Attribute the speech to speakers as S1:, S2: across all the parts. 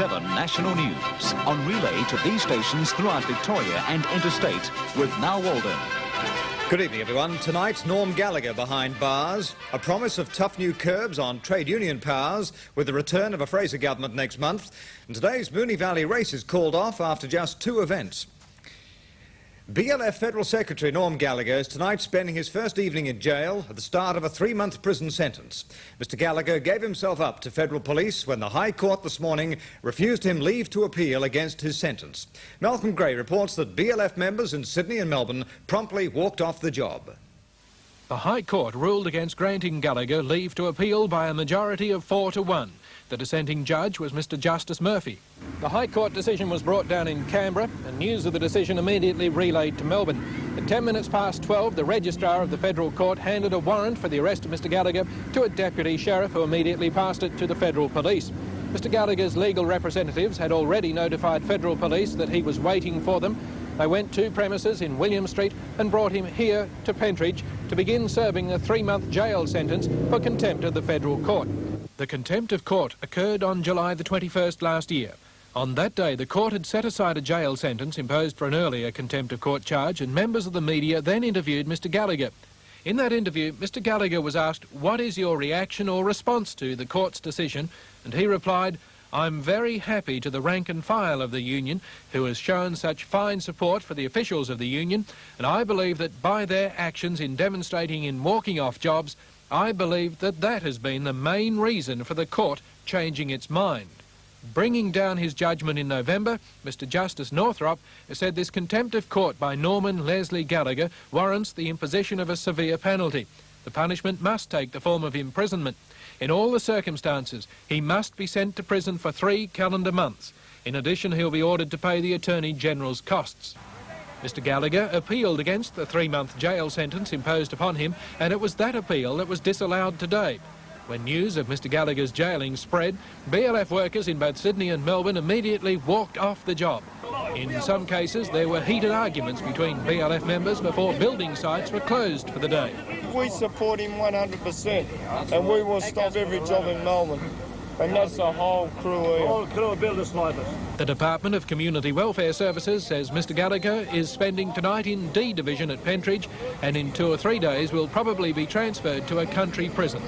S1: 7 National News, on relay to these stations throughout Victoria and interstate with Now Walden.
S2: Good evening, everyone. Tonight, Norm Gallagher behind bars, a promise of tough new curbs on trade union powers with the return of a Fraser government next month, and today's Moonee Valley race is called off after just 2 events. BLF Federal Secretary Norm Gallagher is tonight spending his first evening in jail at the start of a 3-month prison sentence. Mr Gallagher gave himself up to federal police when the High Court this morning refused him leave to appeal against his sentence. Malcolm Gray reports that BLF members in Sydney and Melbourne promptly walked off the job.
S3: The High Court ruled against granting Gallagher leave to appeal by a majority of 4 to 1. The dissenting judge was Mr Justice Murphy. The High Court decision was brought down in Canberra, and news of the decision immediately relayed to Melbourne. At 10 minutes past 12, the Registrar of the Federal Court handed a warrant for the arrest of Mr Gallagher to a Deputy Sheriff, who immediately passed it to the Federal Police. Mr Gallagher's legal representatives had already notified Federal Police that he was waiting for them. They went to premises in William Street and brought him here to Pentridge to begin serving a 3-month jail sentence for contempt of the Federal Court. The contempt of court occurred on July the 21st last year. On that day, the court had set aside a jail sentence imposed for an earlier contempt of court charge, and members of the media then interviewed Mr Gallagher. In that interview, Mr Gallagher was asked, "What is your reaction or response to the court's decision?" And he replied, "I'm very happy to the rank and file of the union, who has shown such fine support for the officials of the union, and I believe that by their actions in demonstrating in walking off jobs, I believe that that has been the main reason for the court changing its mind." Bringing down his judgment in November, Mr Justice Northrop said this contempt of court by Norman Leslie Gallagher warrants the imposition of a severe penalty. The punishment must take the form of imprisonment. In all the circumstances, he must be sent to prison for 3 calendar months. In addition, he'll be ordered to pay the Attorney General's costs. Mr Gallagher appealed against the 3-month jail sentence imposed upon him, and it was that appeal that was disallowed today. When news of Mr Gallagher's jailing spread, BLF workers in both Sydney and Melbourne immediately walked off the job. In some cases, there were heated arguments between BLF members before building sites were closed for the day.
S4: We support him 100%, and we will stop every job in Melbourne. And that's the whole crew here.
S5: Whole crew of builders snipers.
S3: The Department of Community Welfare Services says Mr Gallagher is spending tonight in D Division at Pentridge, and in 2 or 3 days will probably be transferred to a country prison.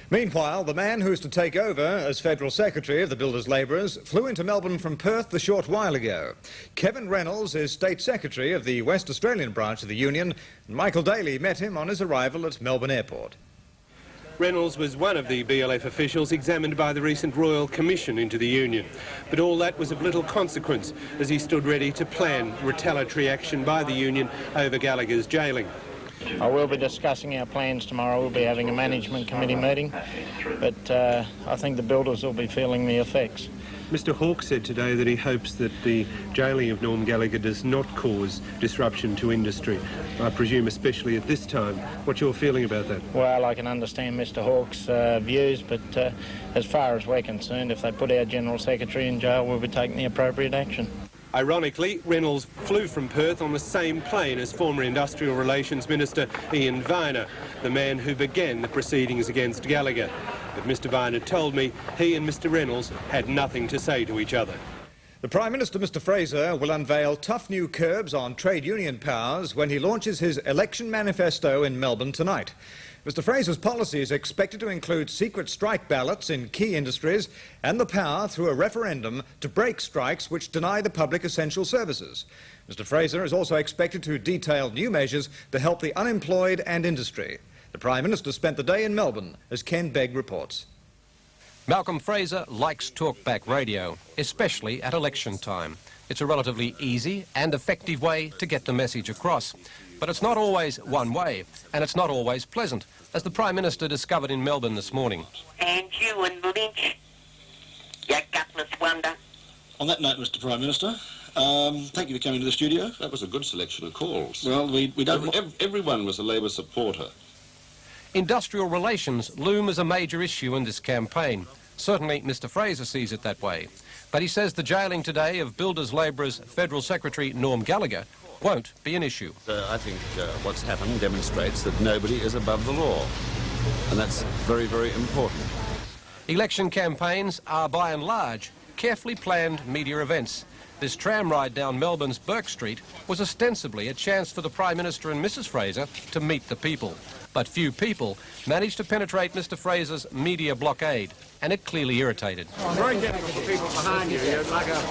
S2: Meanwhile, the man who is to take over as Federal Secretary of the Builders' Labourers flew into Melbourne from Perth a short while ago. Kevin Reynolds is State Secretary of the West Australian branch of the Union, and Michael Daly met him on his arrival at Melbourne Airport.
S6: Reynolds was one of the BLF officials examined by the recent Royal Commission into the Union. But all that was of little consequence as he stood ready to plan retaliatory action by the Union over Gallagher's jailing.
S7: I will be discussing our plans tomorrow. We'll be having a management committee meeting, but I think the builders will be feeling the effects.
S6: Mr Hawke said today that he hopes that the jailing of Norm Gallagher does not cause disruption to industry. I presume especially at this time. What's your feeling about that?
S7: Well, I can understand Mr Hawke's views, but as far as we're concerned, if they put our General Secretary in jail, we'll be taking the appropriate action.
S6: Ironically, Reynolds flew from Perth on the same plane as former Industrial Relations Minister Ian Viner, the man who began the proceedings against Gallagher. But Mr Viner told me he and Mr Reynolds had nothing to say to each other.
S2: The Prime Minister, Mr Fraser, will unveil tough new curbs on trade union powers when he launches his election manifesto in Melbourne tonight. Mr Fraser's policy is expected to include secret strike ballots in key industries and the power through a referendum to break strikes which deny the public essential services. Mr Fraser is also expected to detail new measures to help the unemployed and industry. The Prime Minister spent the day in Melbourne, as Ken Begg reports.
S8: Malcolm Fraser likes talkback radio, especially at election time. It's a relatively easy and effective way to get the message across. But it's not always one way, and it's not always pleasant, as the Prime Minister discovered in Melbourne this morning.
S9: And you and Lynch, you gutless wonder.
S5: On that note, Mr Prime Minister, thank you for coming to the studio.
S10: That was a good selection of calls.
S5: Well, we don't...
S10: Everyone was a Labor supporter.
S8: Industrial relations loom as a major issue in this campaign. Certainly Mr Fraser sees it that way. But he says the jailing today of Builders' Labourers Federal Secretary Norm Gallagher won't be an issue.
S10: I think what's happened demonstrates that nobody is above the law. And that's very, very important.
S8: Election campaigns are by and large carefully planned media events. This tram ride down Melbourne's Burke Street was ostensibly a chance for the Prime Minister and Mrs Fraser to meet the people. But few people managed to penetrate Mr Fraser's media blockade, and it clearly irritated.
S11: Very difficult for people behind you. You're like a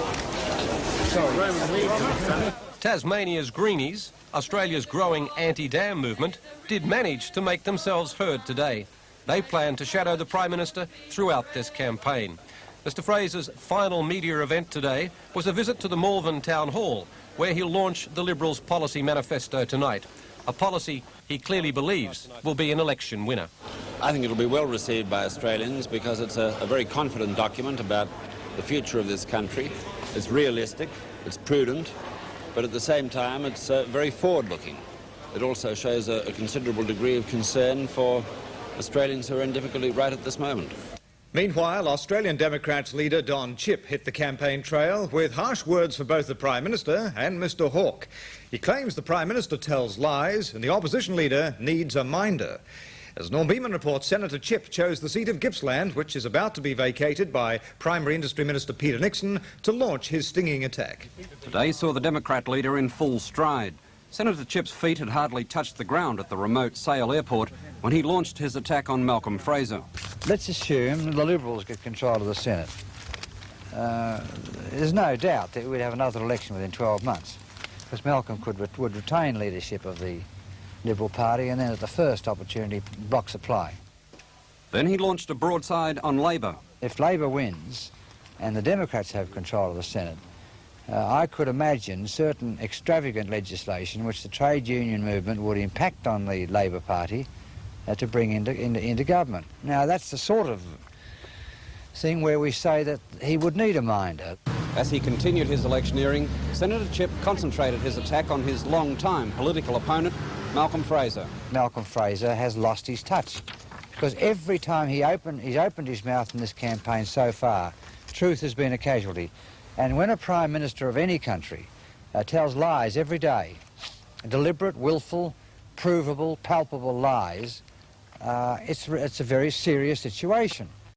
S11: Roman legion.
S8: Tasmania's Greenies, Australia's growing anti-dam movement, did manage to make themselves heard today. They plan to shadow the Prime Minister throughout this campaign. Mr Fraser's final media event today was a visit to the Malvern Town Hall, where he'll launch the Liberals' policy manifesto tonight, a policy he clearly believes will be an election winner.
S10: I think it'll be well received by Australians because it's a very confident document about the future of this country. It's realistic, it's prudent, but at the same time it's very forward-looking. It also shows a considerable degree of concern for Australians who are in difficulty right at this moment.
S2: Meanwhile, Australian Democrats leader Don Chipp hit the campaign trail with harsh words for both the Prime Minister and Mr Hawke. He claims the Prime Minister tells lies and the opposition leader needs a minder. As Norm Beeman reports, Senator Chipp chose the seat of Gippsland, which is about to be vacated by Primary Industry Minister Peter Nixon, to launch his stinging attack.
S12: Today saw the Democrat leader in full stride. Senator Chipp's feet had hardly touched the ground at the remote Sale airport when he launched his attack on Malcolm Fraser.
S13: Let's assume the Liberals get control of the Senate. There's no doubt that we'd have another election within 12 months, because Malcolm would retain leadership of the Liberal Party and then at the first opportunity block supply.
S12: Then he launched a broadside on Labor.
S13: If Labor wins and the Democrats have control of the Senate, I could imagine certain extravagant legislation which the trade union movement would impact on the Labor Party to bring into government. Now, that's the sort of thing where we say that he would need a minder.
S12: As he continued his electioneering, Senator Chipp concentrated his attack on his long-time political opponent, Malcolm Fraser.
S13: Malcolm Fraser has lost his touch, because every time he's opened his mouth in this campaign so far, truth has been a casualty. And when a Prime Minister of any country tells lies every day, deliberate, willful, provable, palpable lies, it's a very serious situation.